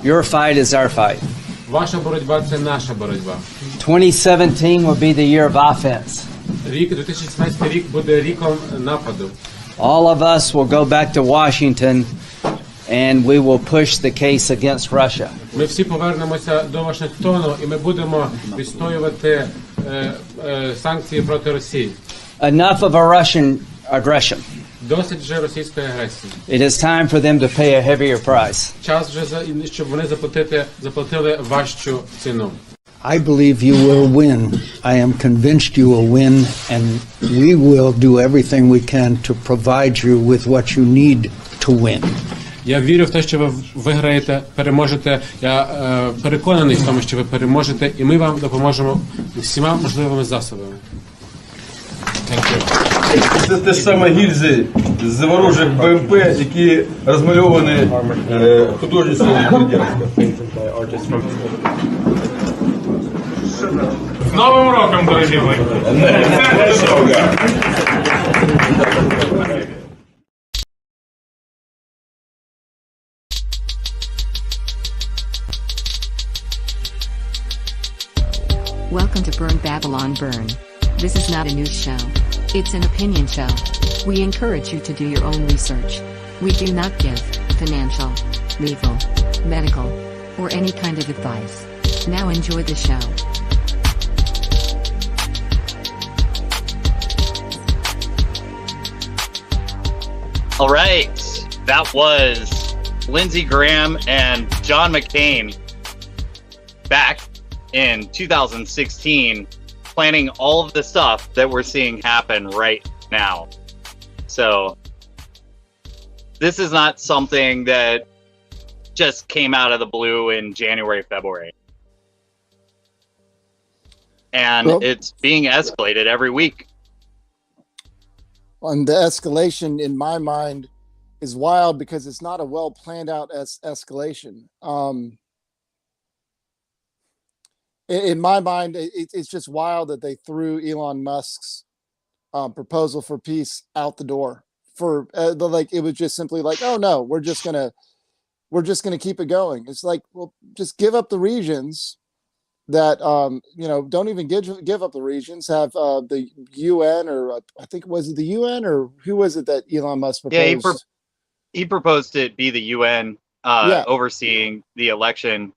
Your fight is our fight. Ваша боротьба – це наша боротьба. 2017 will be the year of offense. Рік 2017 рік буде ріком нападу. All of us will go back to Washington and we will push the case against Russia. Ми всі повернемося до Вашингтону і ми будемо відстоювати санкції проти Росії. Enough of a Russian aggression. Досить вже російської агресії. It is time for them to pay a heavier price. Час вже, щоб вони заплатили важчу ціну. I believe you will win. I am convinced you will win, and we will do everything we can to provide you with what you need to win. Я вірю в те, що ви виграєте, переможете. Я переконаний в тому, що ви переможете, і ми вам допоможемо всіма можливими засобами. Це те ж саме гільзи з ворожих БМП, які розмальовані художництвом Бердянська. З Новим роком, дорогі мої! Welcome to Burn Babylon Burn. This is not a news show. It's an opinion show. We encourage you to do your own research. We do not give financial, legal, medical, or any kind of advice. Now enjoy the show. All right, that was Lindsey Graham and John McCain back in 2016, planning all of the stuff that we're seeing happen right now. So this is not something that just came out of the blue in January, February. And it's being escalated every week. And the escalation, in my mind, is wild because it's not a well planned out escalation. In my mind, it's just wild that they threw Elon Musk's proposal for peace out the door. For it was just simply like, oh no, we're just gonna keep it going. It's like, well, just give up the regions that don't even give up the regions. Have the UN, or I think, was it the UN, or who was it that Elon Musk proposed? Yeah, he proposed it be the UN overseeing the election,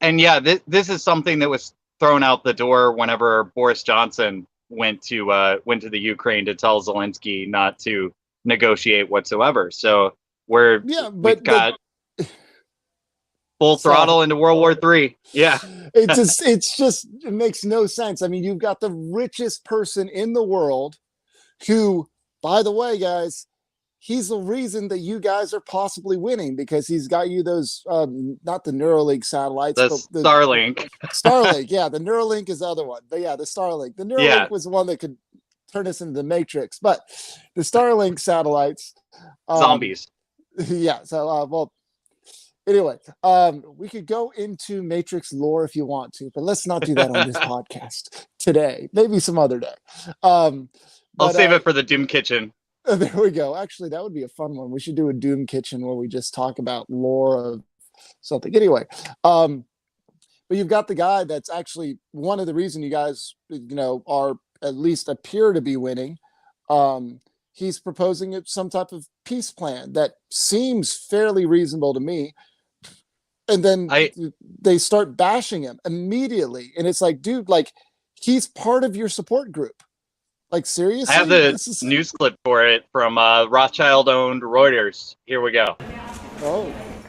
and yeah, this is something that was thrown out the door whenever Boris Johnson went to the Ukraine to tell Zelensky not to negotiate whatsoever. So we've got full throttle into World War III. Yeah. It makes no sense. I mean, you've got the richest person in the world who, by the way, guys, he's the reason that you guys are possibly winning, because he's got you those, not the Neuralink satellites, but the Starlink. Starlink, yeah, the Neuralink is the other one. But yeah, the Starlink. The Neuralink was the one that could turn us into the Matrix. But the Starlink satellites. Zombies. Yeah, so, anyway, we could go into Matrix lore if you want to, but let's not do that on this podcast today. Maybe some other day. I'll save it for the Doom Kitchen. There we go. Actually, that would be a fun one. We should do a Doom Kitchen where we just talk about lore of something. Anyway, but you've got the guy that's actually one of the reasons you guys, are at least appear to be winning. He's proposing some type of peace plan that seems fairly reasonable to me. And then they start bashing him immediately. And it's like, dude, like, he's part of your support group. Like, seriously? I have the news clip for it from Rothschild-owned Reuters. Here we go.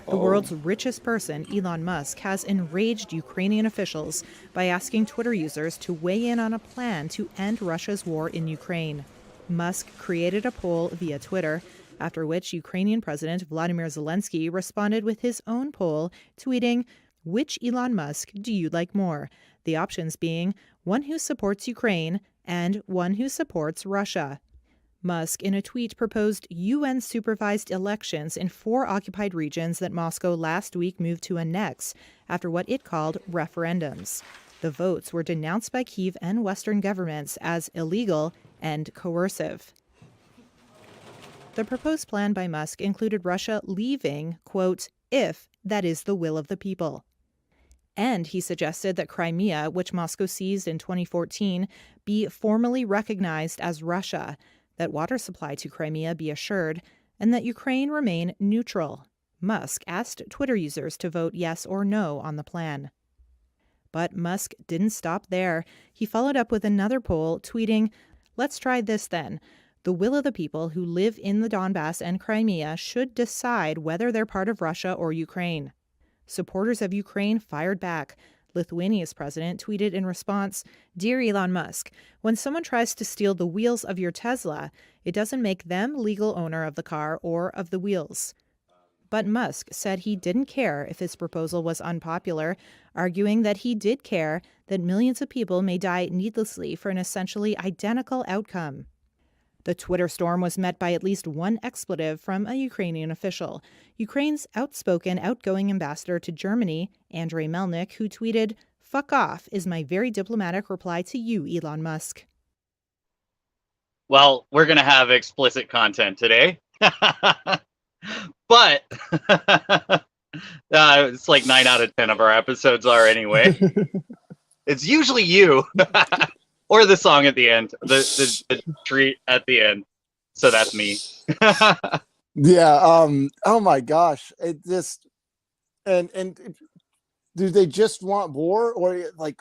The world's richest person, Elon Musk, has enraged Ukrainian officials by asking Twitter users to weigh in on a plan to end Russia's war in Ukraine. Musk created a poll via Twitter, after which Ukrainian President Vladimir Zelensky responded with his own poll, tweeting, "Which Elon Musk do you like more?" The options being one who supports Ukraine and one who supports Russia. Musk, in a tweet, proposed UN-supervised elections in 4 occupied regions that Moscow last week moved to annex after what it called referendums. The votes were denounced by Kyiv and Western governments as illegal and coercive. The proposed plan by Musk included Russia leaving, quote, if that is the will of the people. And he suggested that Crimea, which Moscow seized in 2014, be formally recognized as Russia, that water supply to Crimea be assured, and that Ukraine remain neutral. Musk asked Twitter users to vote yes or no on the plan. But Musk didn't stop there. He followed up with another poll, tweeting, "Let's try this then. The will of the people who live in the Donbass and Crimea should decide whether they're part of Russia or Ukraine." Supporters of Ukraine fired back. Lithuania's president tweeted in response, "Dear Elon Musk, when someone tries to steal the wheels of your Tesla, it doesn't make them legal owner of the car or of the wheels." But Musk said he didn't care if his proposal was unpopular, arguing that he did care that millions of people may die needlessly for an essentially identical outcome. The Twitter storm was met by at least one expletive from a Ukrainian official, Ukraine's outspoken outgoing ambassador to Germany, Andrei Melnik, who tweeted, "Fuck off is my very diplomatic reply to you, Elon Musk." Well, we're going to have explicit content today. But it's like 9 out of 10 of our episodes are anyway. It's usually you. Or the song at the end, the treat at the end. So that's me. Yeah. Oh my gosh. It just and do they just want war, or like?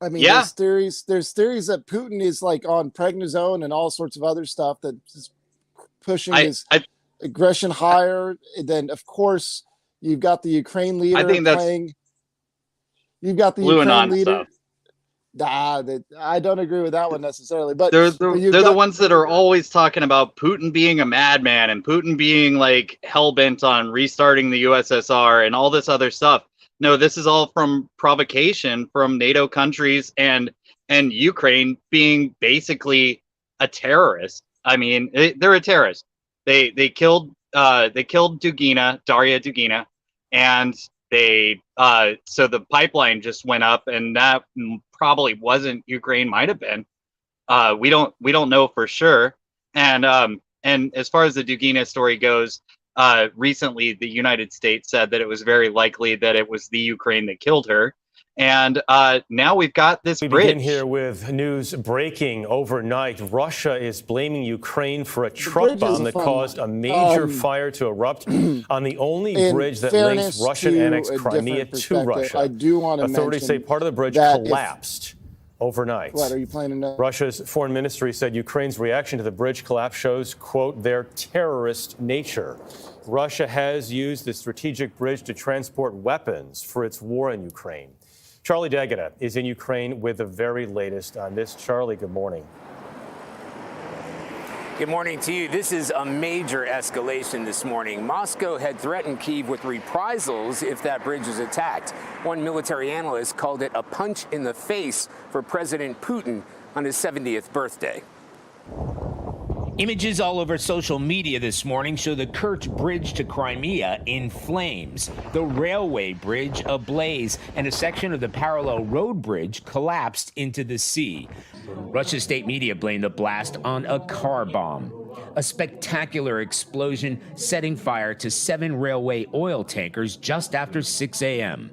I mean, Yeah. there's theories that Putin is like on prednisone and all sorts of other stuff that's pushing his aggression higher. And then, of course, you've got the Ukraine leader playing. You've got the Ukraine leader. Stuff. I don't agree with that one necessarily, but they're the ones that are always talking about Putin being a madman and Putin being like hell-bent on restarting the USSR and all this other stuff. No, this is all from provocation from NATO countries and Ukraine being basically a terrorist. I mean, they're a terrorist. They killed Dugina, Daria Dugina, and so the pipeline just went up, and that probably wasn't Ukraine. Might have been. We don't know for sure. And as far as the Dugina story goes, recently the United States said that it was very likely that it was the Ukraine that killed her. And now we've got this bridge. We begin here with news breaking overnight. Russia is blaming Ukraine for a truck bomb that caused a major fire to erupt on the only bridge that links Russian-annexed Crimea to Russia. I do want to Authorities say part of the bridge collapsed overnight. What are you planning to? Russia's foreign ministry said Ukraine's reaction to the bridge collapse shows, quote, their terrorist nature. Russia has used the strategic bridge to transport weapons for its war in Ukraine. Charlie D'Agata is in Ukraine with the very latest on this. Charlie, good morning. Good morning to you. This is a major escalation this morning. Moscow had threatened Kyiv with reprisals if that bridge was attacked. One military analyst called it a punch in the face for President Putin on his 70th birthday. Images all over social media this morning show the Kerch Bridge to Crimea in flames, the railway bridge ablaze, and a section of the parallel road bridge collapsed into the sea. Russia's state media blamed the blast on a car bomb. A spectacular explosion setting fire to 7 railway oil tankers just after 6 a.m.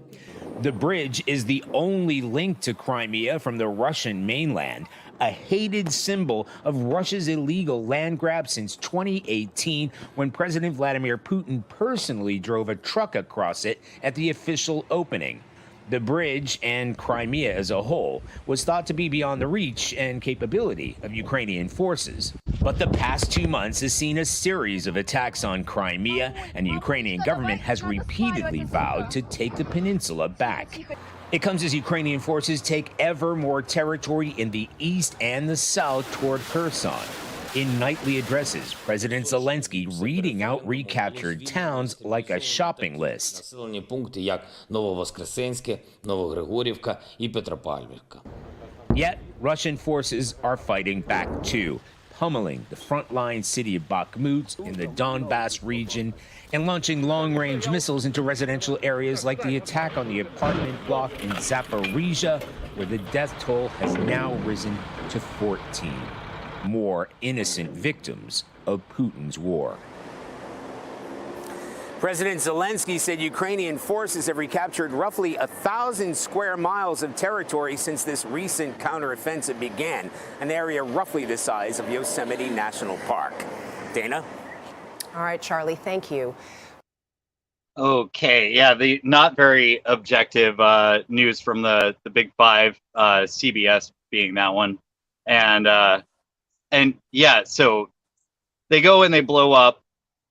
The bridge is the only link to Crimea from the Russian mainland, a hated symbol of Russia's illegal land grab since 2018, when President Vladimir Putin personally drove a truck across it at the official opening. The bridge, and Crimea as a whole, was thought to be beyond the reach and capability of Ukrainian forces. But the past 2 months has seen a series of attacks on Crimea, and the Ukrainian government has repeatedly vowed to take the peninsula back. It comes as Ukrainian forces take ever more territory in the east and the south toward Kherson. In nightly addresses, President Zelensky reading out recaptured towns like a shopping list. Населені пункти як Нововоскресенське, Новогригорівка і Петропавлівка. Yet, Russian forces are fighting back too, pummeling the frontline city of Bakhmut in the Donbass region and launching long-range missiles into residential areas like the attack on the apartment block in Zaporizhia, where the death toll has now risen to 14. More innocent victims of Putin's war. President Zelensky said Ukrainian forces have recaptured roughly 1,000 square miles of territory since this recent counteroffensive began, an area roughly the size of Yosemite National Park. Dana? All right, Charlie, thank you. Okay, yeah, the not very objective news from the Big Five, CBS being that one, and yeah, so they go and they blow up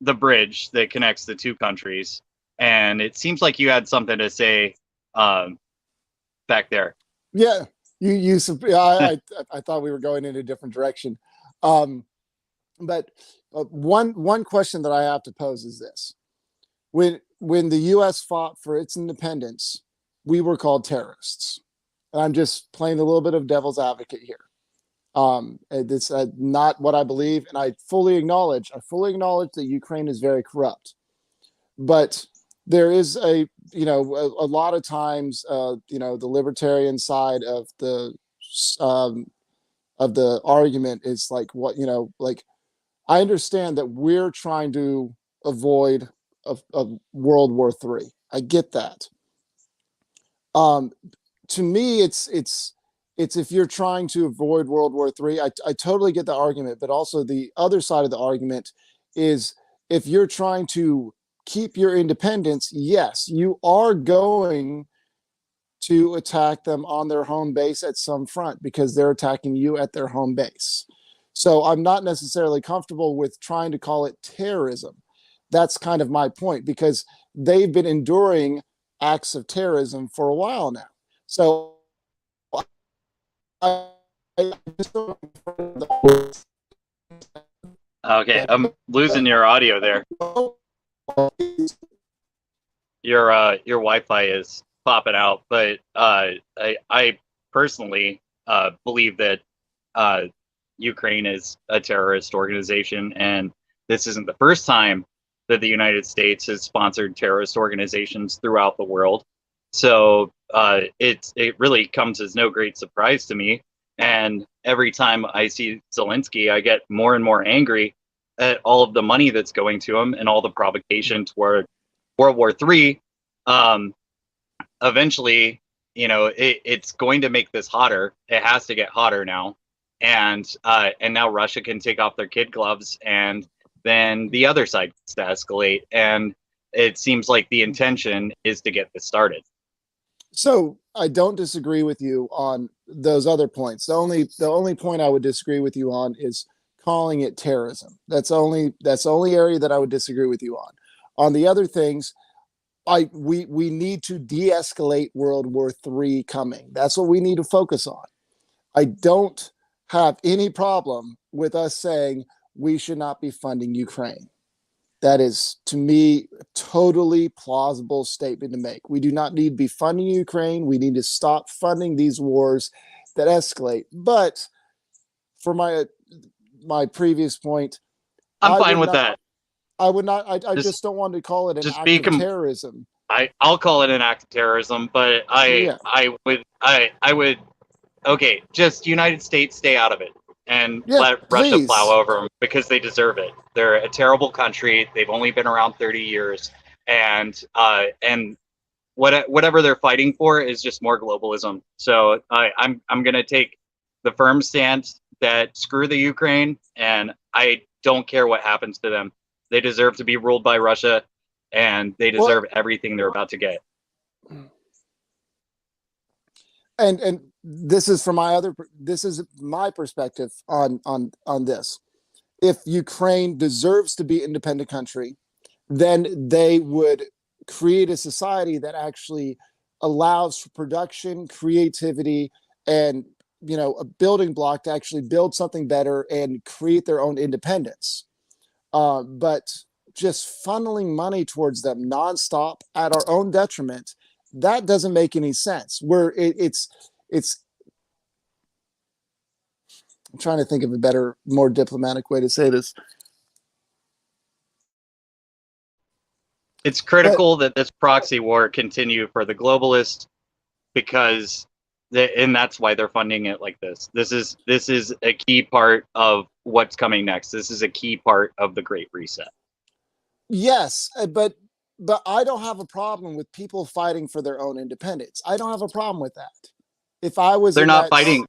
the bridge that connects the two countries, and it seems like you had something to say back there. Yeah, I thought we were going in a different direction, but one question that I have to pose is this: when the U.S. fought for its independence, we were called terrorists, and I'm just playing a little bit of devil's advocate here. It's not what I believe, and I fully acknowledge that Ukraine is very corrupt, but there is a lot of times the libertarian side of the argument is like I understand that we're trying to avoid of World War III. I get that. To me, it's if you're trying to avoid World War III, I totally get the argument, but also the other side of the argument is if you're trying to keep your independence, yes, you are going to attack them on their home base at some front because they're attacking you at their home base. So I'm not necessarily comfortable with trying to call it terrorism. That's kind of my point, because they've been enduring acts of terrorism for a while now. So Okay, I'm losing your audio there. Your Wi-Fi is popping out, but I personally believe that Ukraine is a terrorist organization, and this isn't the first time that the United States has sponsored terrorist organizations throughout the world. So it really comes as no great surprise to me. And every time I see Zelensky, I get more and more angry at all of the money that's going to him and all the provocation toward World War III. Eventually, it's going to make this hotter. It has to get hotter now. And now Russia can take off their kid gloves, and then the other side gets to escalate. And it seems like the intention is to get this started. So I don't disagree with you on those other points. The only point I would disagree with you on is calling it terrorism. That's the only area that I would disagree with you on. On the other things, we need to de-escalate World War III coming. That's what we need to focus on. I don't have any problem with us saying we should not be funding Ukraine. That is, to me, a totally plausible statement to make. We do not need to be funding Ukraine. We need to stop funding these wars that escalate. But for my previous point, I'm fine with that. I would not. I just don't want to call it an act of terrorism. I'll call it an act of terrorism, but I would. Okay, just United States, stay out of it and let Russia plow over them, because they deserve it. They're a terrible country. They've only been around 30 years, and whatever they're fighting for is just more globalism. So I'm going to take the firm stance that screw the Ukraine, and I don't care what happens to them. They deserve to be ruled by Russia, and they deserve everything they're about to get. And this is my perspective on this. If Ukraine deserves to be an independent country, then they would create a society that actually allows for production, creativity, and a building block to actually build something better and create their own independence. But just funneling money towards them nonstop at our own detriment, that doesn't make any sense. I'm trying to think of a better, more diplomatic way to say this. It's critical that this proxy war continue for the globalists, because and that's why they're funding it like this. This is a key part of what's coming next. This is a key part of the Great Reset. Yes, but but I don't have a problem with people fighting for their own independence. I don't have a problem with that. If I was, they're not fighting.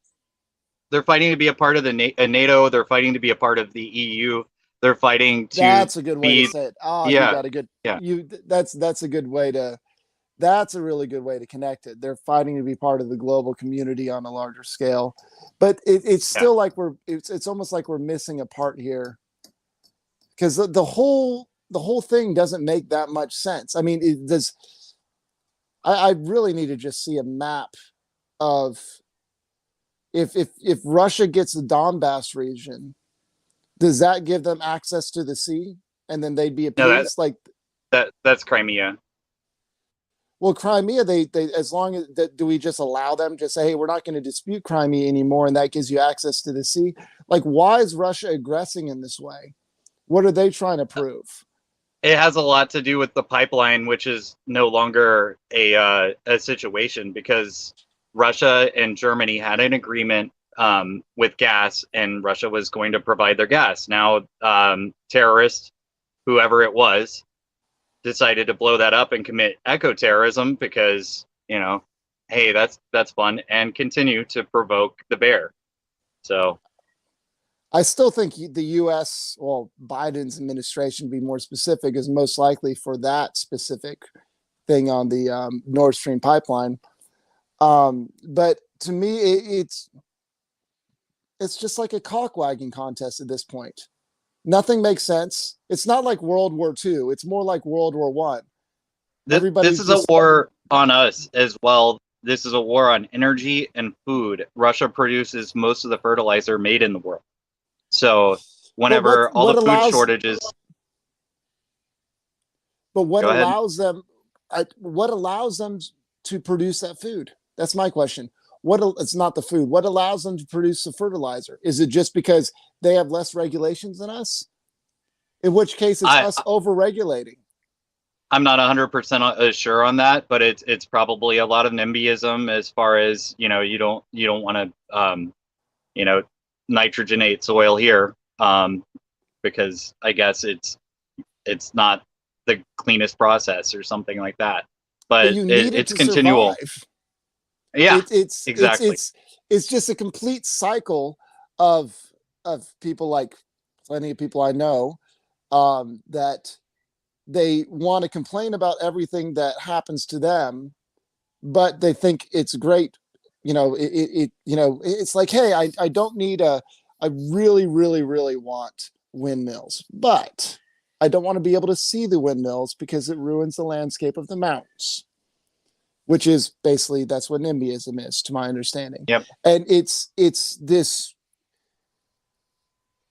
They're fighting to be a part of the NATO. They're fighting to be a part of the EU. They're fighting to. That's a good way to say it. Oh, yeah, you got a good. Yeah. That's a good way to. That's a really good way to connect it. They're fighting to be part of the global community on a larger scale, but it's still like it's almost like we're missing a part here, because the whole thing doesn't make that much sense. I mean, it does. I really need to just see a map of if Russia gets the Donbass region, does that give them access to the sea, and then they'd be appeased? That's Crimea. Well, Crimea, they as long as that, do we just allow them to say, hey, we're not going to dispute Crimea anymore, and that gives you access to the sea? Like, why is Russia aggressing in this way? What are they trying to prove? It has a lot to do with the pipeline, which is no longer a situation, because Russia and Germany had an agreement with gas, and Russia was going to provide their gas. Now, terrorists, whoever it was, decided to blow that up and commit eco-terrorism because, hey, that's fun, and continue to provoke the bear. So I still think the U.S., well, Biden's administration, to be more specific, is most likely for that specific thing on the Nord Stream pipeline. But to me, it's just like a cock-wagging contest at this point. Nothing makes sense. It's not like World War II. It's more like World War One. This is a war on us as well. This is a war on energy and food. Russia produces most of the fertilizer made in the world. So whenever all the food shortages. But what allows them? What allows them to produce that food? That's my question. It's not the food. What allows them to produce the fertilizer? Is it just because they have less regulations than us? In which case, it's us over-regulating. I'm not 100% sure on that, but it's probably a lot of NIMBYism as far as, you don't want to nitrogenate soil here, because I guess it's not the cleanest process or something like that. But it's continual. Survive. Yeah, exactly. It's just a complete cycle of people, like plenty of people I know, that they want to complain about everything that happens to them, but they think it's great. It's like, hey, I don't need I really, really, really want windmills, but I don't want to be able to see the windmills because it ruins the landscape of the mountains. Which is basically, that's what NIMBYism is, to my understanding. Yep. And it's this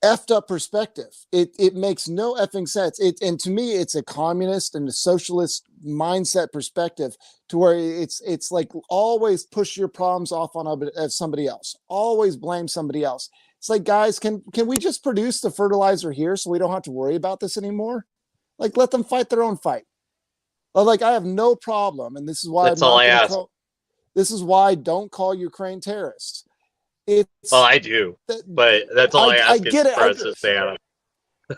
effed up perspective. It makes no effing sense. And to me, it's a communist and a socialist mindset perspective, to where it's like always push your problems off on somebody else. Always blame somebody else. It's like, guys, can we just produce the fertilizer here so we don't have to worry about this anymore? Like, let them fight their own fight. Like, I have no problem, and this is why this is why I don't call Ukraine terrorists. Well, I do, but that's all I ask for us to stay out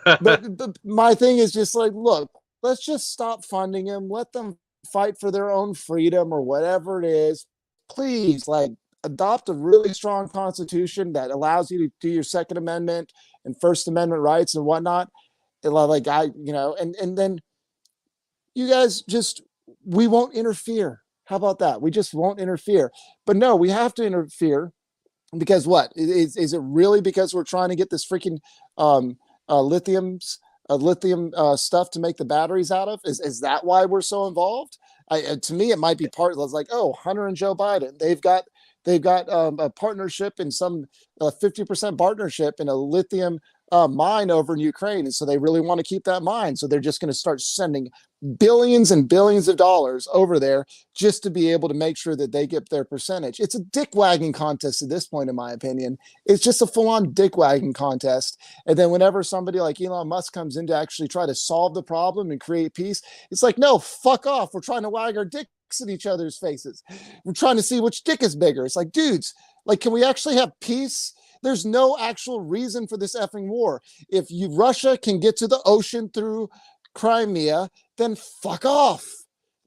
of. but my thing is just like, look, let's just stop funding them. Let them fight for their own freedom or whatever it is. Please, like, adopt a really strong constitution that allows you to do your Second Amendment and First Amendment rights and whatnot. And then. You guys we won't interfere. How about that? We just won't interfere. But no, we have to interfere, because what? Is it really because we're trying to get this freaking lithium stuff to make the batteries out of? Is that why we're so involved? To me, it might be part of, like, oh, Hunter and Joe Biden, they've got a partnership in some 50% partnership in a lithium mine over in Ukraine. And so they really want to keep that mine. So they're just going to start sending billions and billions of dollars over there just to be able to make sure that they get their percentage. It's a dick wagging contest at this point, in my opinion. It's just a full on dick wagging contest. And then whenever somebody like Elon Musk comes in to actually try to solve the problem and create peace, it's like, no, fuck off. We're trying to wag our dicks in each other's faces. We're trying to see which dick is bigger. It's like, dudes, like, can we actually have peace? There's no actual reason for this effing war. If Russia can get to the ocean through Crimea, then fuck off.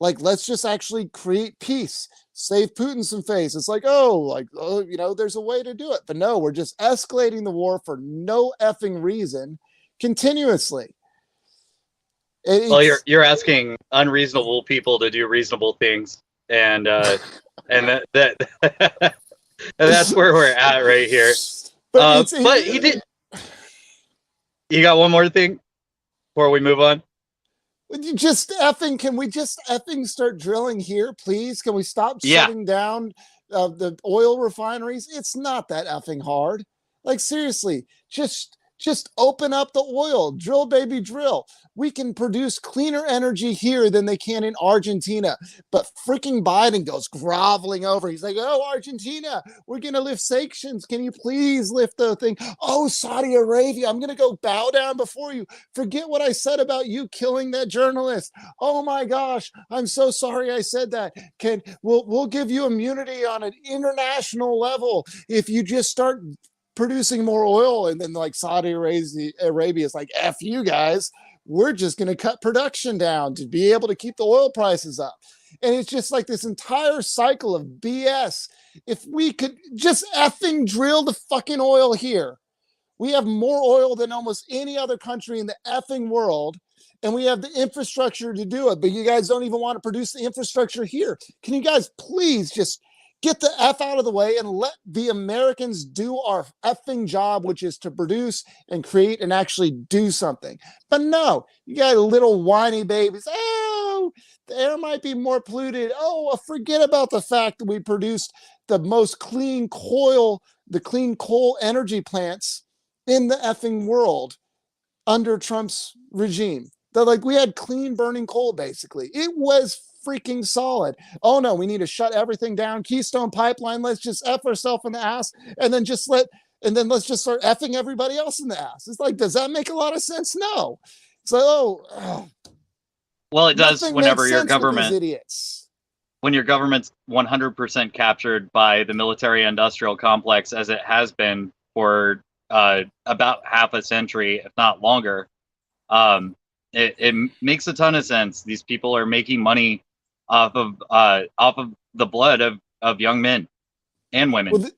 Like, let's just actually create peace, save Putin some face. It's like, there's a way to do it. But no, we're just escalating the war for no effing reason continuously. Well, you're asking unreasonable people to do reasonable things, and and that's where we're at right here. But he did. You got one more thing before we move on? Can we just effing start drilling here, please? Can we stop shutting down the oil refineries? It's not that effing hard. Like, seriously, just open up the oil, drill, baby, drill. We can produce cleaner energy here than they can in Argentina. But freaking Biden goes groveling over. He's like, oh, Argentina, we're going to lift sanctions. Can you please lift the thing? Oh, Saudi Arabia, I'm going to go bow down before you. Forget what I said about you killing that journalist. Oh my gosh, I'm so sorry I said that. We'll give you immunity on an international level if you just start producing more oil. And then like Saudi Arabia is like, F you guys, we're just going to cut production down to be able to keep the oil prices up. And it's just like this entire cycle of BS. If we could just effing drill the fucking oil here. We have more oil than almost any other country in the effing world. And we have the infrastructure to do it. But you guys don't even want to produce the infrastructure here. Can you guys please just get the F out of the way and let the Americans do our effing job, which is to produce and create and actually do something. But no, you got little whiny babies. Oh, the air might be more polluted. Oh, forget about the fact that we produced the most clean coal energy plants in the effing world under Trump's regime. We had clean burning coal, basically. It was freaking solid. Oh no, we need to shut everything down. Keystone Pipeline, let's just F ourselves in the ass and then let's just start effing everybody else in the ass. It's like, does that make a lot of sense? No. It's like, well, it does whenever your government, idiots. When your government's 100% captured by the military-industrial complex, as it has been for about half a century, if not longer, it makes a ton of sense. These people are making money off of the blood of young men and women. Well,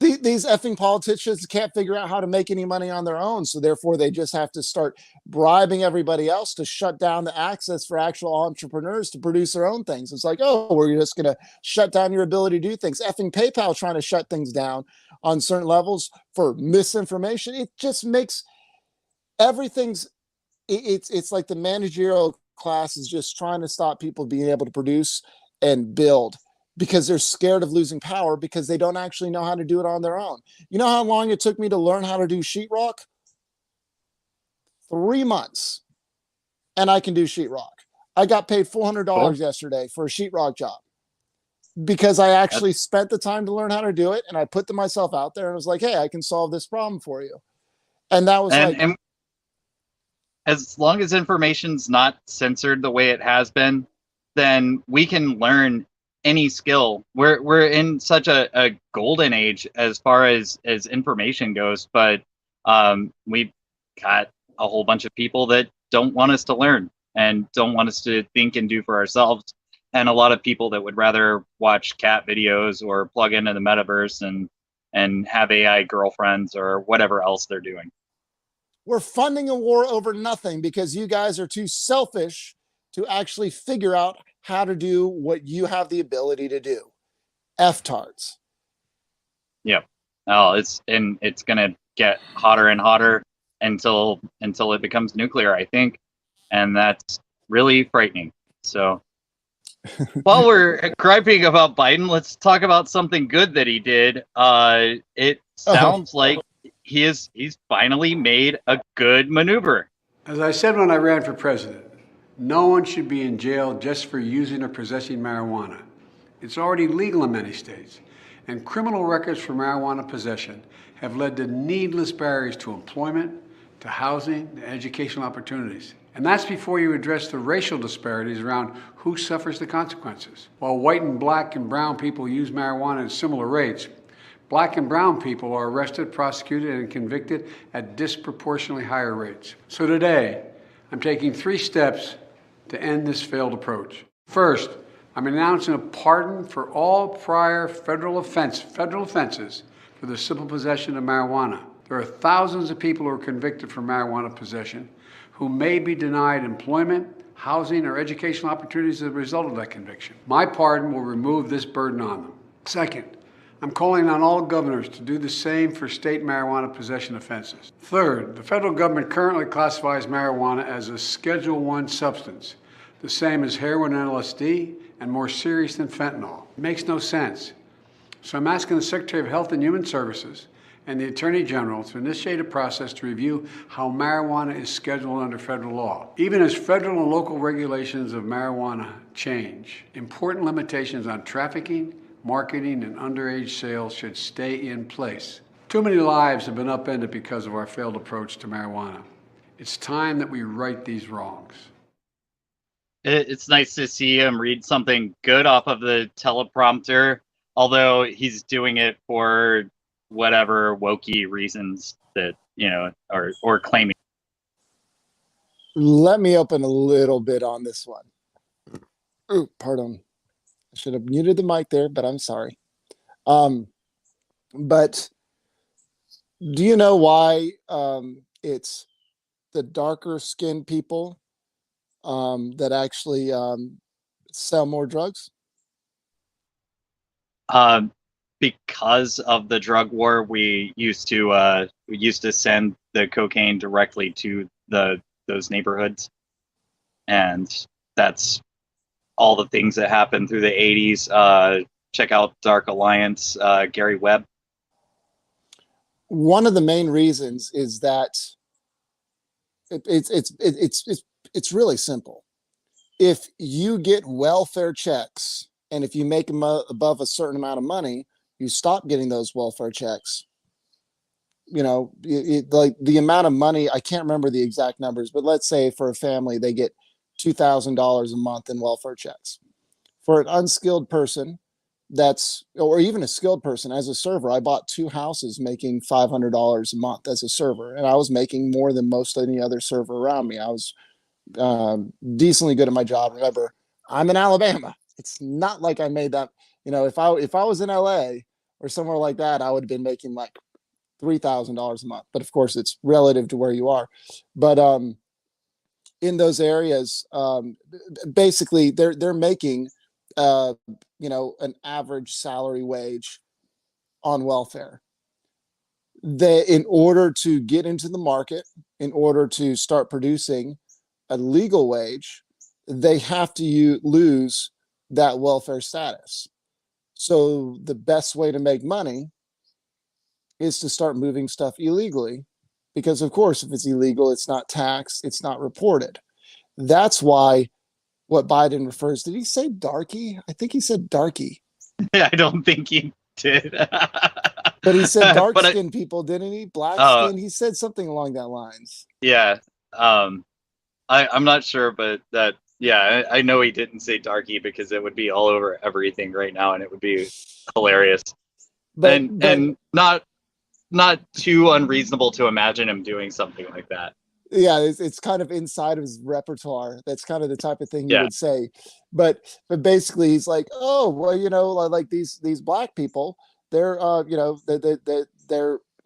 these effing politicians can't figure out how to make any money on their own, so therefore they just have to start bribing everybody else to shut down the access for actual entrepreneurs to produce their own things. It's like, oh, we're just going to shut down your ability to do things. Effing PayPal trying to shut things down on certain levels for misinformation. It just makes everything's. It's like the managerial class is just trying to stop people being able to produce and build because they're scared of losing power because they don't actually know how to do it on their own. You know how long it took me to learn how to do sheetrock? 3 months. And I can do sheetrock. I got paid $400 yesterday for a sheetrock job because I actually spent the time to learn how to do it. And I put myself out there and was like, hey, I can solve this problem for you. And that was and as long as information's not censored the way it has been, then we can learn any skill. We're in such a golden age as far as information goes, but we've got a whole bunch of people that don't want us to learn and don't want us to think and do for ourselves, and a lot of people that would rather watch cat videos or plug into the metaverse and have AI girlfriends or whatever else they're doing. We're funding a war over nothing because you guys are too selfish to actually figure out how to do what you have the ability to do. F-tards. Yeah. Oh, it's gonna get hotter and hotter until it becomes nuclear, I think. And that's really frightening. So while we're griping about Biden, let's talk about something good that he did. It sounds like he's finally made a good maneuver. As I said when I ran for president, no one should be in jail just for using or possessing marijuana. It's already legal in many states, and criminal records for marijuana possession have led to needless barriers to employment, to housing, to educational opportunities. And that's before you address the racial disparities around who suffers the consequences. While white and black and brown people use marijuana at similar rates, Black and brown people are arrested, prosecuted, and convicted at disproportionately higher rates. So today, I'm taking 3 steps to end this failed approach. First, I'm announcing a pardon for all prior federal offenses for the simple possession of marijuana. There are thousands of people who are convicted for marijuana possession who may be denied employment, housing, or educational opportunities as a result of that conviction. My pardon will remove this burden on them. Second, I'm calling on all governors to do the same for state marijuana possession offenses. Third, the federal government currently classifies marijuana as a Schedule I substance, the same as heroin and LSD, and more serious than fentanyl. It makes no sense. So I'm asking the Secretary of Health and Human Services and the Attorney General to initiate a process to review how marijuana is scheduled under federal law. Even as federal and local regulations of marijuana change, important limitations on trafficking, marketing, and underage sales should stay in place. Too many lives have been upended because of our failed approach to marijuana. It's time that we right these wrongs. It's nice to see him read something good off of the teleprompter, although he's doing it for whatever wokey reasons that, or claiming. Let me open a little bit on this one. Ooh, pardon. I should have muted the mic there, but I'm sorry. But do you know why it's the darker skinned people that actually sell more drugs? Because of the drug war, we used to send the cocaine directly to those neighborhoods, and that's all the things that happened through the 80s. Check out Dark Alliance, Gary Webb. One of the main reasons is that it's really simple. If you get welfare checks, and if you make them above a certain amount of money, you stop getting those welfare checks. Like the amount of money, I can't remember the exact numbers, but let's say for a family, they get $2,000 a month in welfare checks. For an unskilled person, or even a skilled person, as a server, I bought 2 houses making $500 a month as a server, and I was making more than most any other server around me. I was decently good at my job. Remember, I'm in Alabama. It's not like I made that. If I was in LA or somewhere like that, I would have been making like $3,000 a month. But of course, it's relative to where you are. But in those areas, basically, they're making an average salary wage on welfare. In order to get into the market, in order to start producing a legal wage, they have to lose that welfare status. So the best way to make money is to start moving stuff illegally, because of course, if it's illegal, it's not taxed, it's not reported. That's why what Biden refers, did he say darky? I think he said darky. I don't think he did. But he said dark-skinned people, didn't he? Black-skinned? He said something along that lines. Yeah. I'm not sure, but I know he didn't say darky, because it would be all over everything right now, and it would be hilarious. And not too unreasonable to imagine him doing something like that. Yeah, it's kind of inside of his repertoire. That's kind of the type of thing he would say. But basically, he's like, oh, well, like these black people, they're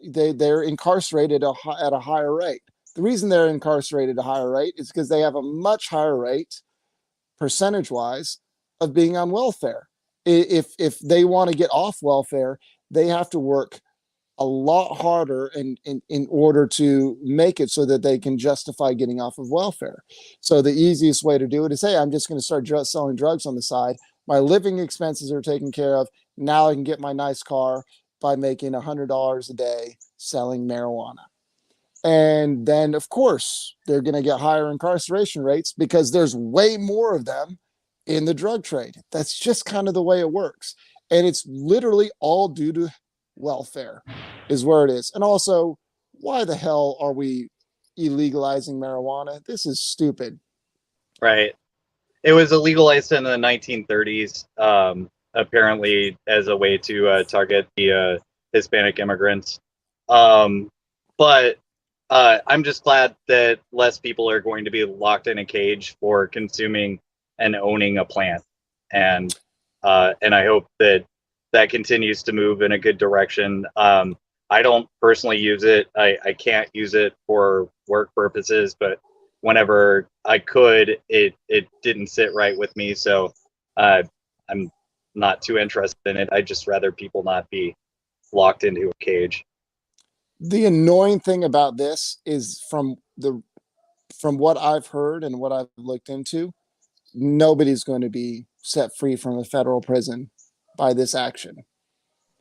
they're incarcerated at a higher rate. The reason they're incarcerated at a higher rate is because they have a much higher rate, percentage-wise, of being on welfare. If they want to get off welfare, they have to work a lot harder in order to make it so that they can justify getting off of welfare. So the easiest way to do it is, hey, I'm just going to start selling drugs on the side. My living expenses are taken care of. Now I can get my nice car by making $100 a day selling marijuana. And then, of course, they're going to get higher incarceration rates because there's way more of them in the drug trade. That's just kind of the way it works. And it's literally all due to welfare is where it is. And also, why the hell are we illegalizing marijuana? This is stupid. Right. It was illegalized in the 1930s, apparently as a way to target the Hispanic immigrants. But I'm just glad that less people are going to be locked in a cage for consuming and owning a plant, and I hope that that continues to move in a good direction. I don't personally use it. I can't use it for work purposes, but whenever I could, it didn't sit right with me. So I'm not too interested in it. I'd just rather people not be locked into a cage. The annoying thing about this is from what I've heard and what I've looked into, nobody's going to be set free from a federal prison by this action.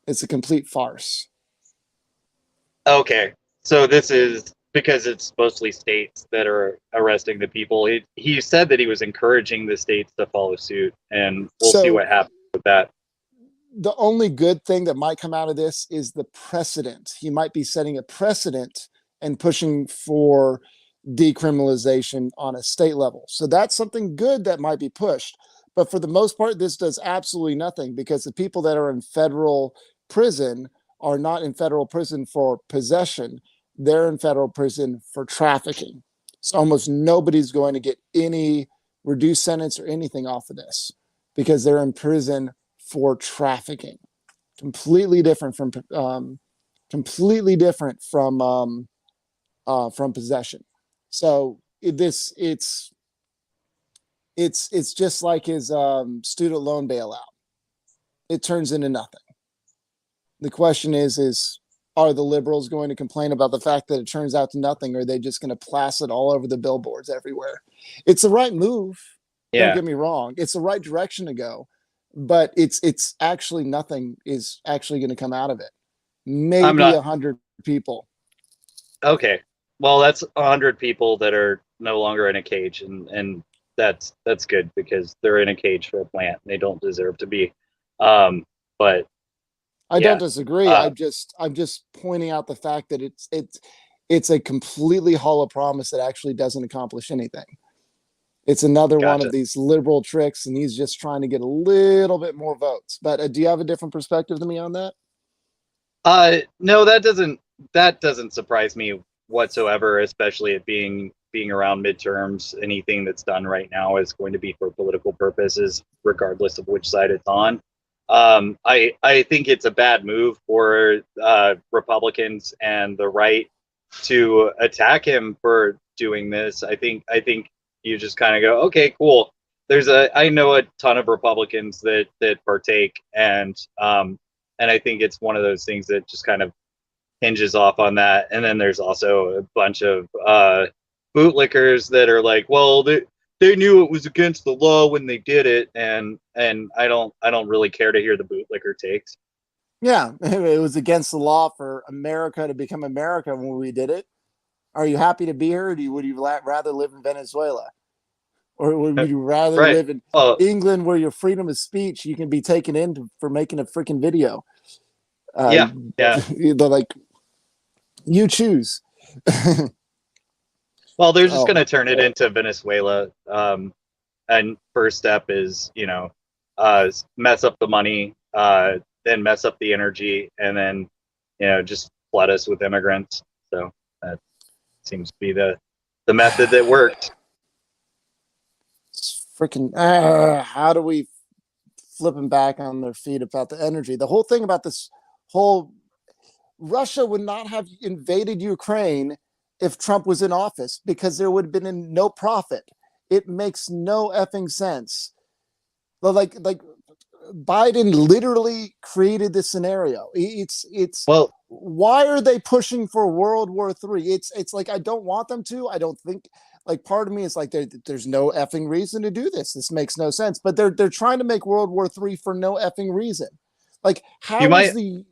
It's a complete farce. Okay, so this is because it's mostly states that are arresting the people. He said that he was encouraging the states to follow suit, and we'll see So what happens with that. the only good thing that might come out of this is the precedent. He might be setting a precedent and pushing for decriminalization on a state level. So that's something good that might be pushed. But for the most part, this does absolutely nothing, because the people that are in federal prison are not in federal prison for possession. They're in federal prison for trafficking. So almost nobody's going to get any reduced sentence or anything off of this, because they're in prison for trafficking. Completely different from possession. So it's just like his student loan bailout. It turns into nothing. The question is are the liberals going to complain about the fact that it turns out to nothing, or are they just going to plaster it all over the billboards everywhere? It's the right move. Yeah. Don't get me wrong. It's the right direction to go, but it's actually nothing is actually going to come out of it. Maybe 100 people. Okay, well, that's 100 people that are no longer in a cage, and that's good, because they're in a cage for a plant and they don't deserve to be. But I yeah. don't disagree. I'm just pointing out the fact that it's a completely hollow promise that actually doesn't accomplish anything. It's another one of these liberal tricks, and he's just trying to get a little bit more votes. But do you have a different perspective than me on that? No, that doesn't surprise me whatsoever, especially it being around midterms. Anything that's done right now is going to be for political purposes, regardless of which side it's on. I think it's a bad move for Republicans and the right to attack him for doing this. I think you just kind of go, okay, cool. I know a ton of Republicans that partake, and I think it's one of those things that just kind of hinges off on that. And then there's also a bunch of bootlickers that are like, well, they knew it was against the law when they did it, and I don't really care to hear the bootlicker takes. Yeah, it was against the law for America to become America when we did it. Are you happy to be here, or would you rather live in Venezuela? Or would you rather live in England, where your freedom of speech, you can be taken in for making a freaking video? Yeah. They're like, you choose. Well, they're just going to turn it into Venezuela. And first step is, mess up the money, then mess up the energy, and then, just flood us with immigrants. So that seems to be the method that worked. It's freaking, how do we flip them back on their feet about the energy? The whole thing about this whole, Russia would not have invaded Ukraine if Trump was in office, because there would have been no profit. It makes no effing sense. But like Biden literally created this scenario. It's well, why are they pushing for World War III? It's like, I don't want them to. I don't think, like, part of me is like, there's no effing reason to do this. This makes no sense. But they're trying to make World War III for no effing reason. Like, how is the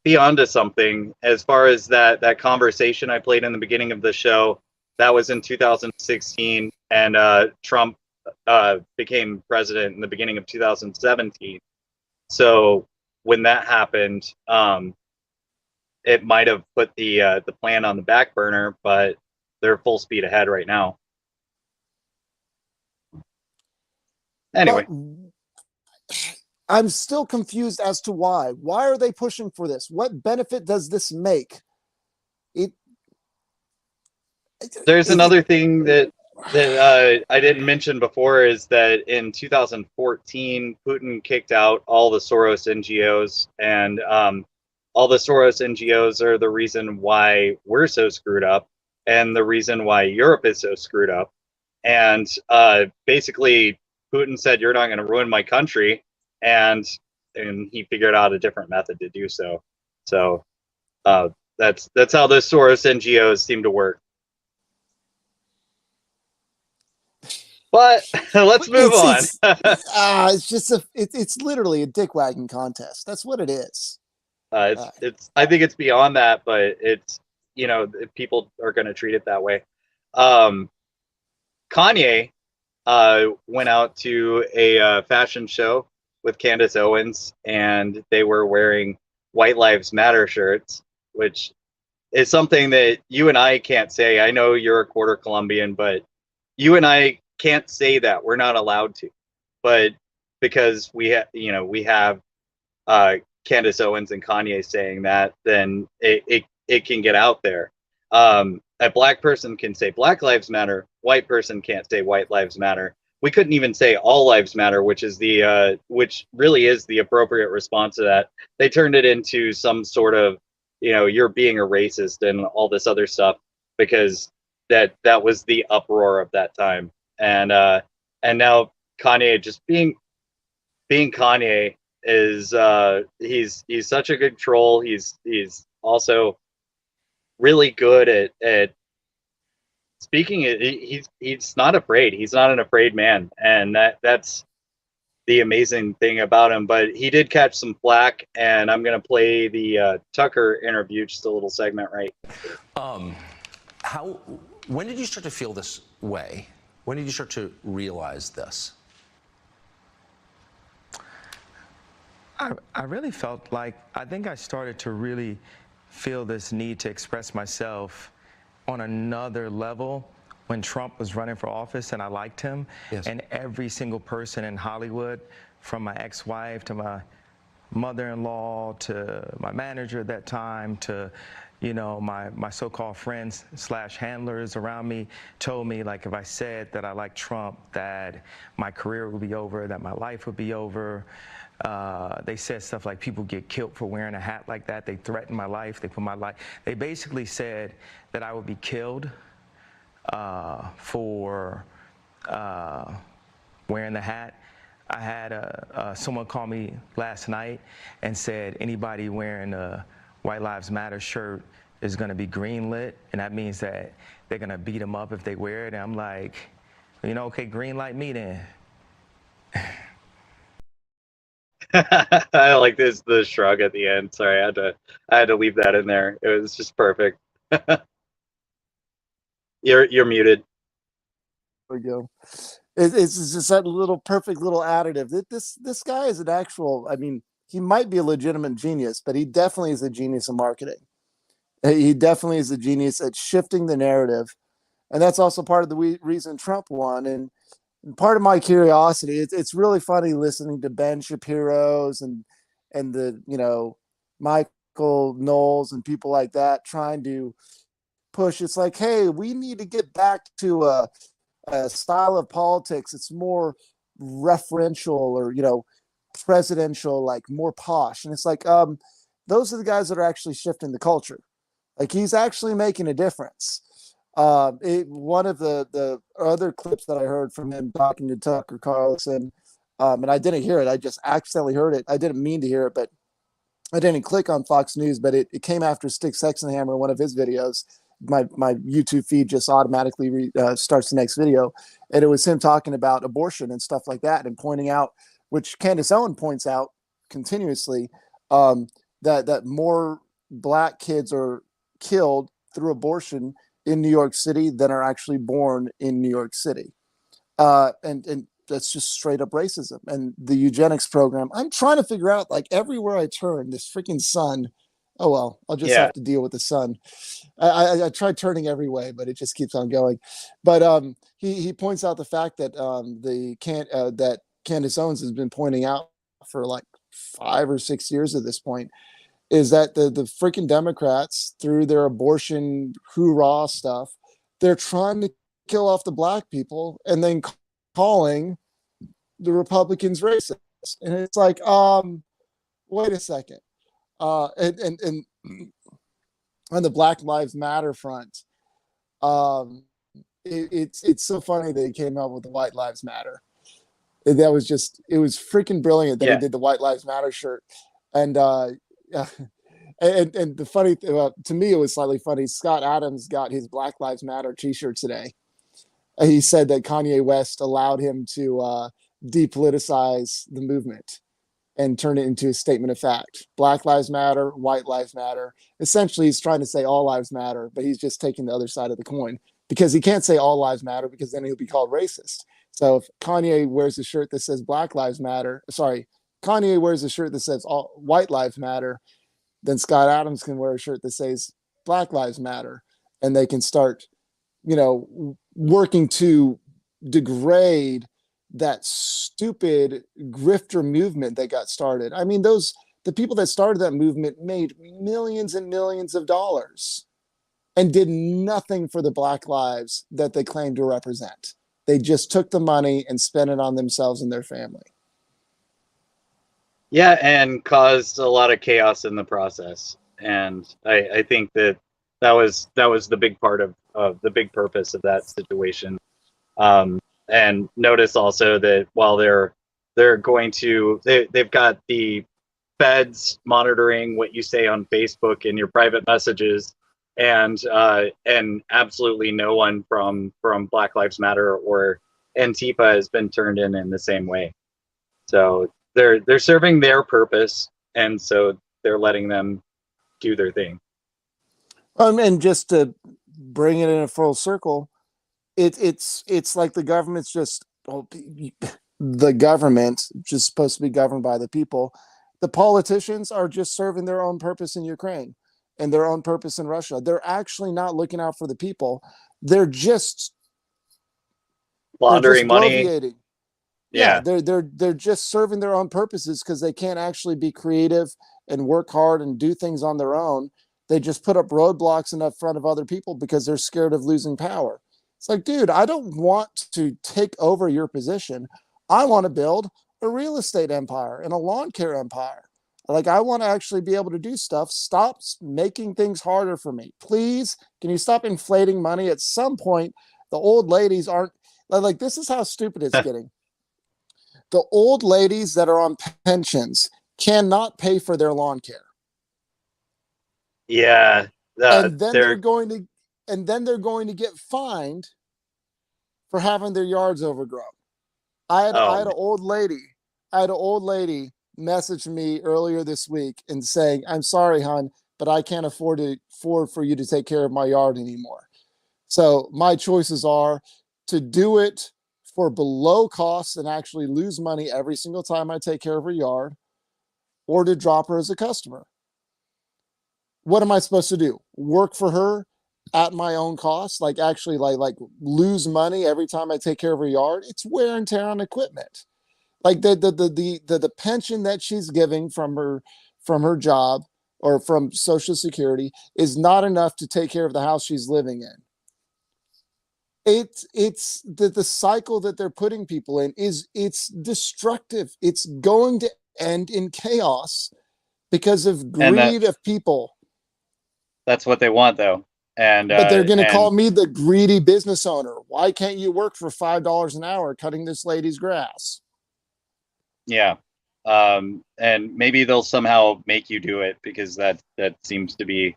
be onto something as far as that conversation I played in the beginning of the show. That was in 2016, and Trump became president in the beginning of 2017. So when that happened, it might have put the plan on the back burner, but they're full speed ahead right now. Anyway. I'm still confused as to why. Why are they pushing for this? What benefit does this make? There's another thing that I didn't mention before is that in 2014, Putin kicked out all the Soros NGOs, and all the Soros NGOs are the reason why we're so screwed up, and the reason why Europe is so screwed up. And basically, Putin said, "You're not going to ruin my country," and he figured out a different method to do so. So that's how the Soros NGOs seem to work. But let's move on. It's just it's literally a dick wagging contest. That's what it is. It's I think it's beyond that, but it's, you know, people are going to treat it that way. Kanye went out to a fashion show with Candace Owens, and they were wearing White Lives Matter shirts, which is something that you and I can't say. I know you're a quarter Colombian, but you and I can't say that. We're not allowed to. But because we have Candace Owens and Kanye saying that, then it can get out there. A black person can say Black Lives Matter. White person can't say White Lives Matter. We couldn't even say All Lives Matter, which is which really is the appropriate response to that. They turned it into some sort of, you're being a racist and all this other stuff, because that was the uproar of that time. And now Kanye, just being Kanye, is he's such a good troll. He's also really good at speaking. He's not afraid. He's not an afraid man, and that's the amazing thing about him. But he did catch some flack, and I'm gonna play the Tucker interview, just a little segment right. When did you start to feel this way? When did you start to realize this? I really felt like, I think I started to really feel this need to express myself on another level when Trump was running for office, and I liked him. Yes. And every single person in Hollywood, from my ex-wife to my mother-in-law to my manager at that time to my so-called friends / handlers around me, told me, like, if I said that I liked Trump, that my career would be over, that my life would be over. They said stuff like people get killed for wearing a hat like that. They threatened my life. They basically said that I would be killed for wearing the hat. I had someone call me last night and said anybody wearing a White Lives Matter shirt is going to be greenlit, and that means that they're going to beat them up if they wear it. And I'm like, okay, green light me then. I like the shrug at the end. Sorry, I had to leave that in there. It was just perfect. You're muted. There we go. It's just that little perfect little additive. This guy is an actual. I mean, he might be a legitimate genius, but he definitely is a genius in marketing. He definitely is a genius at shifting the narrative, and that's also part of the reason Trump won. And part of my curiosity, it's really funny listening to Ben Shapiro's and the Michael Knowles and people like that trying to push. It's like, hey, we need to get back to a style of politics. It's more referential or presidential, like more posh. And it's like, those are the guys that are actually shifting the culture. Like, he's actually making a difference. One of the other clips that I heard from him talking to Tucker Carlson, and I didn't hear it. I just accidentally heard it. I didn't mean to hear it, but I didn't click on Fox News, but it came after Stick Sexenhammer, one of his videos. My YouTube feed just automatically starts the next video. And it was him talking about abortion and stuff like that, and pointing out, which Candace Owens points out continuously, that more black kids are killed through abortion in New York City than are actually born in New York City. And that's just straight up racism. And the eugenics program, I'm trying to figure out, like, everywhere I turn, this freaking sun. Oh, well, I'll just have to deal with the sun. I tried turning every way, but it just keeps on going. But he points out the fact that that Candace Owens has been pointing out for like 5 or 6 years at this point, is that the freaking Democrats, through their abortion hoorah stuff, they're trying to kill off the black people and then calling the Republicans racist. And it's like, wait a second. And on the Black Lives Matter front, it's so funny that he came out with the White Lives Matter. That was just, it was freaking brilliant that he did the White Lives Matter shirt. And and the funny thing, to me, it was slightly funny. Scott Adams got his Black Lives Matter t-shirt today. He said that Kanye West allowed him to depoliticize the movement and turn it into a statement of fact. Black Lives Matter, White Lives Matter. Essentially, he's trying to say all lives matter, but he's just taking the other side of the coin because he can't say all lives matter because then he'll be called racist. So if Kanye wears a shirt that says Black Lives Matter, Kanye wears a shirt that says all White Lives Matter, then Scott Adams can wear a shirt that says Black Lives Matter, and they can start, working to degrade that stupid grifter movement that got started. I mean, the people that started that movement made millions and millions of dollars and did nothing for the black lives that they claimed to represent. They just took the money and spent it on themselves and their family. Yeah, and caused a lot of chaos in the process. And I think that was the big part of the big purpose of that situation. And notice also that while they're going to they've got the feds monitoring what you say on Facebook and your private messages, and absolutely no one from Black Lives Matter or Antifa has been turned in the same way. So they're serving their purpose, and so they're letting them do their thing. And just to bring it in a full circle, it's like the government's just the government just supposed to be governed by the people. The politicians are just serving their own purpose in Ukraine and their own purpose in Russia. They're actually not looking out for the people. They're just laundering money. Yeah, they're just serving their own purposes because they can't actually be creative and work hard and do things on their own. They just put up roadblocks in front of other people because they're scared of losing power. It's like, dude, I don't want to take over your position. I want to build a real estate empire and a lawn care empire. Like, I want to actually be able to do stuff. Stop making things harder for me. Please, can you stop inflating money? At some point, the old ladies aren't like, this is how stupid it's getting. The old ladies that are on pensions cannot pay for their lawn care. Yeah. And then they're going to get fined for having their yards overgrown. I had an old lady message me earlier this week and saying, "I'm sorry, hon, but I can't afford for you to take care of my yard anymore." So my choices are to do it for below cost and actually lose money every single time I take care of her yard, or to drop her as a customer. What am I supposed to do? Work for her at my own cost? Like, actually like lose money every time I take care of her yard? It's wear and tear on equipment. Like the pension that she's giving from her job or from Social Security is not enough to take care of the house she's living in. It's the cycle that they're putting people in it's destructive. It's going to end in chaos because of greed of people. That's what they want, though. But they're going to call me the greedy business owner. Why can't you work for $5 an hour cutting this lady's grass? Yeah. And maybe they'll somehow make you do it because that seems to be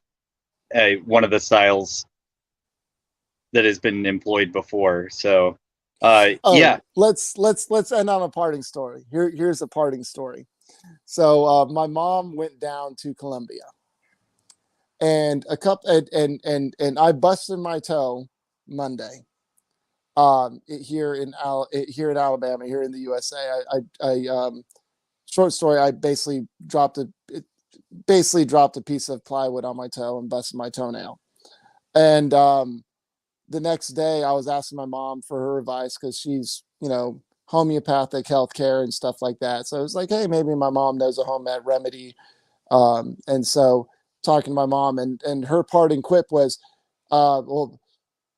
one of the styles that has been employed before. So, yeah. Let's end on a parting story. Here's a parting story. So, my mom went down to Colombia, and I busted my toe Monday. Here in Alabama, here in the USA. Short story, I basically dropped a piece of plywood on my toe and busted my toenail. And the next day I was asking my mom for her advice because she's, homeopathic healthcare and stuff like that. So I was like, hey, maybe my mom knows a home remedy. And so talking to my mom, and her parting quip was, well,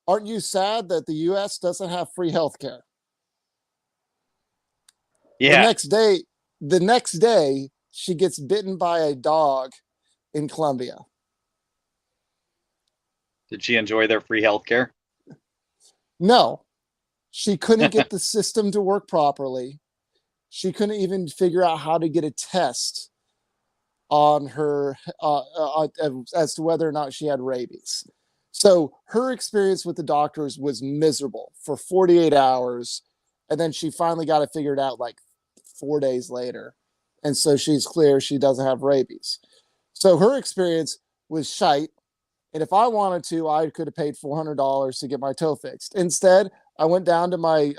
aren't you sad that the U.S. doesn't have free health care? Yeah. The next day, she gets bitten by a dog in Colombia. Did she enjoy their free health care? No, she couldn't get the system to work properly. She couldn't even figure out how to get a test on her as to whether or not she had rabies. So her experience with the doctors was miserable for 48 hours. And then she finally got it figured out like 4 days later. And so she's clear she doesn't have rabies. So her experience was shite. And if I wanted to, I could have paid $400 to get my toe fixed. Instead, I went down to my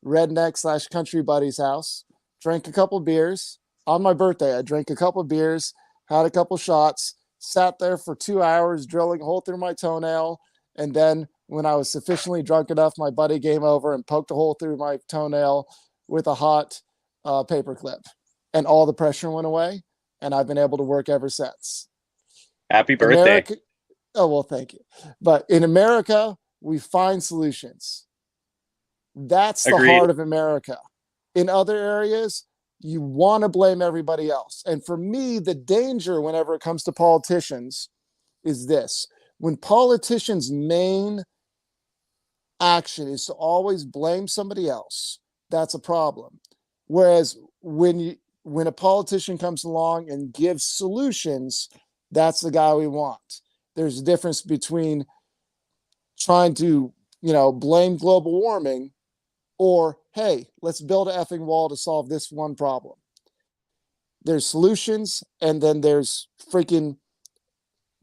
redneck / country buddy's house, drank a couple beers. On my birthday, I drank a couple beers, had a couple shots, sat there for 2 hours, drilling a hole through my toenail. And then when I was sufficiently drunk enough, my buddy came over and poked a hole through my toenail with a hot paper clip. And all the pressure went away. And I've been able to work ever since. Happy birthday. Oh, well, thank you. But in America, we find solutions. That's the heart of America. In other areas, you want to blame everybody else. And for me, the danger whenever it comes to politicians is this. When politicians' main action is to always blame somebody else, that's a problem. Whereas when a politician comes along and gives solutions, that's the guy we want. There's a difference between trying to, blame global warming or, hey, let's build an effing wall to solve this one problem. There's solutions, and then there's freaking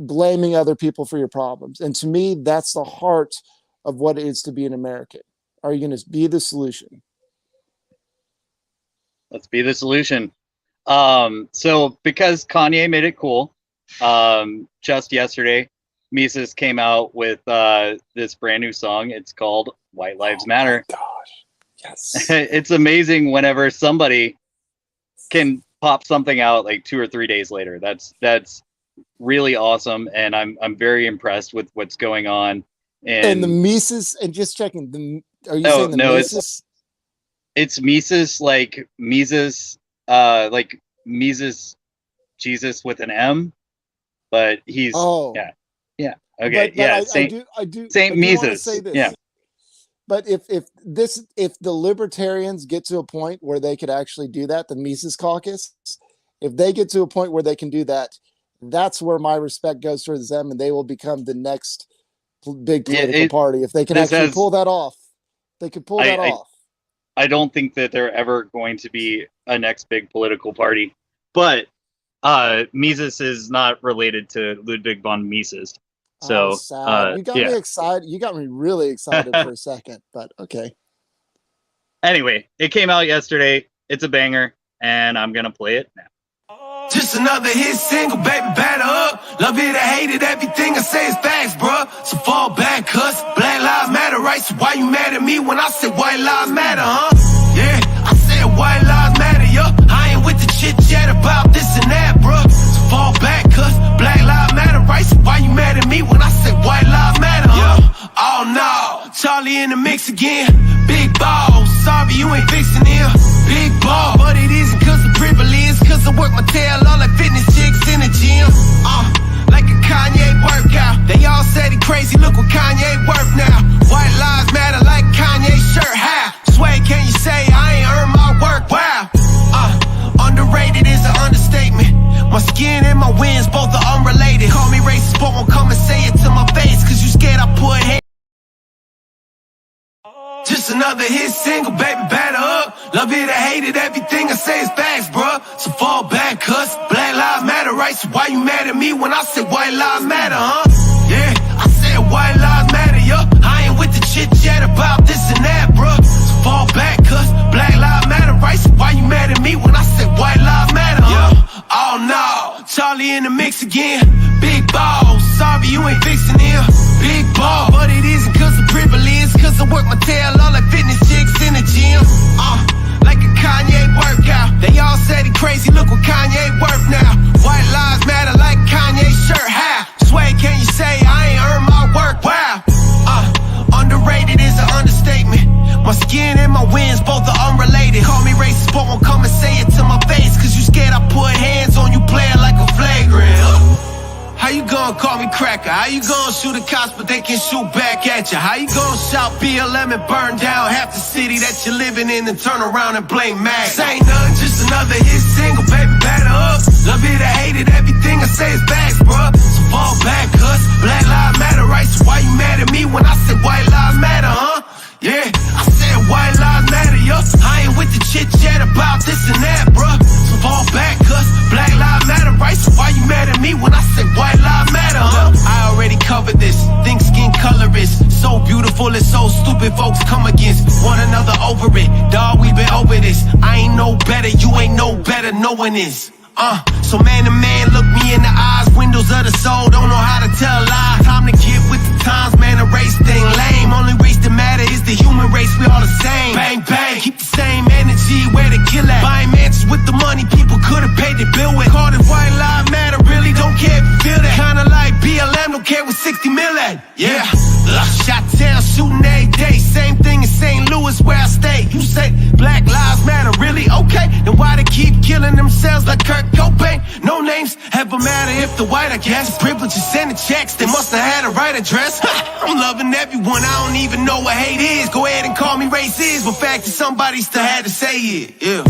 blaming other people for your problems. And to me, that's the heart of what it is to be an American. Are you going to be the solution? Let's be the solution. So because Kanye made it cool, just yesterday, Mises came out with this brand new song. It's called White Lives Matter. Gosh, yes. It's amazing whenever somebody can pop something out like 2 or 3 days later. That's really awesome, and I'm very impressed with what's going on. And the Mises, and just checking, are you saying the Mises? It's Mises, like Mises, Jesus with an M, but he's yeah. Okay, but Saint Saint Mises. Yeah. But if the libertarians get to a point where they could actually do that, the Mises Caucus, if they get to a point where they can do that, that's where my respect goes towards them, and they will become the next big political party. If they can actually pull that off, they could pull that off. I don't think that they're ever going to be a next big political party, but Mises is not related to Ludwig von Mises. So you got me excited. You got me really excited for a second, but okay. Anyway, it came out yesterday. It's a banger, and I'm gonna play it now. Just another hit single, baby, batter up. Love it or hate it, everything I say is facts, bruh. So fall back, cuz Black Lives Matter, right? So why you mad at me when I say White Lives Matter, huh? Yeah, I said White Lives Matter, yo. I ain't with the chit chat about this and that, bruh. So fall back, cuz Black Lives Matter, right? So why you mad at me when I say White Lives Matter, huh? Oh no, Charlie in the mix again. Big ball, sorry you ain't fixing him. Big ball, but it isn't cause of privilege, cause I work my tail all like fitness chicks in the gym. Like a Kanye workout. They all said he crazy, look what Kanye worth now. White lives matter like Kanye's shirt. How? Sway, can you say I ain't earned my work? Wow. Underrated is an understatement. My skin and my wins both are unrelated. Call me racist, but won't come and say it to my face, cause you scared I put hate. Just another hit single, baby, batter up. Love it or hate it, everything I say is facts, bruh. So fall back, cuz Black Lives Matter, right? So why you mad at me when I say White Lives Matter, huh? Yeah, I said White Lives Matter, yo. I ain't with the chit chat about this and that, bruh. So fall back, cuz Black Lives Matter, right? So why you mad at me when I say White Lives Matter, huh? Yeah. Oh no, Charlie in the mix again. Big ball, sorry you ain't fixing him. Big ball, but it isn't cause of privilege, cause I work my tail all like fitness chicks in the gym. Like a Kanye workout. They all said he crazy, look what Kanye worth now. White lives matter like Kanye's shirt. How? Sway, can you say I ain't earned my work? Wow. gonna call me cracker? How you gonna shoot at cops but they can shoot back at you? How you gonna shout BLM and burn down half the city that you're living in and turn around and blame Mac? This ain't nothing, just another hit single, baby, batter up. Love it or hate it, everything I say is facts, bruh. So fall back, cuz Black Lives Matter, right? So why you mad at me when I said white lives matter, huh? Yeah, I said white lives matter, yo. I ain't with the chit chat about this and that, bruh. So fall back, cuz Black Lives Matter, right? So why you mad at me when I said white lives matter, huh? Look, I already covered this. Think skin color is so beautiful, it's so stupid. Folks come against one another over it. Dawg, we been over this. I ain't no better, you ain't no better, no one is. So man to man, look me in the eyes, windows of the soul, don't know how to tell lies. Time to get with the times, man, the race thing lame. Only race that matter is the human race, we all the same. Bang, bang, keep the same energy, where to kill at. Buying mansions with the money people could've paid their bill with. Called it white lives matter, really don't care if you feel that. Kinda like BLM, don't care what 60 mil at. Yeah, shot town, shooting every day. Same thing in St. Louis where I stay. You say Black Lives Matter, really? Okay, then why they keep killing themselves like Kurt Cobain? No names ever matter if the white, I guess. Privileges sending checks, they must have had a right address. I'm loving everyone, I don't even know what hate is. Go ahead and call me racist, but fact is somebody still had to say it. Yeah.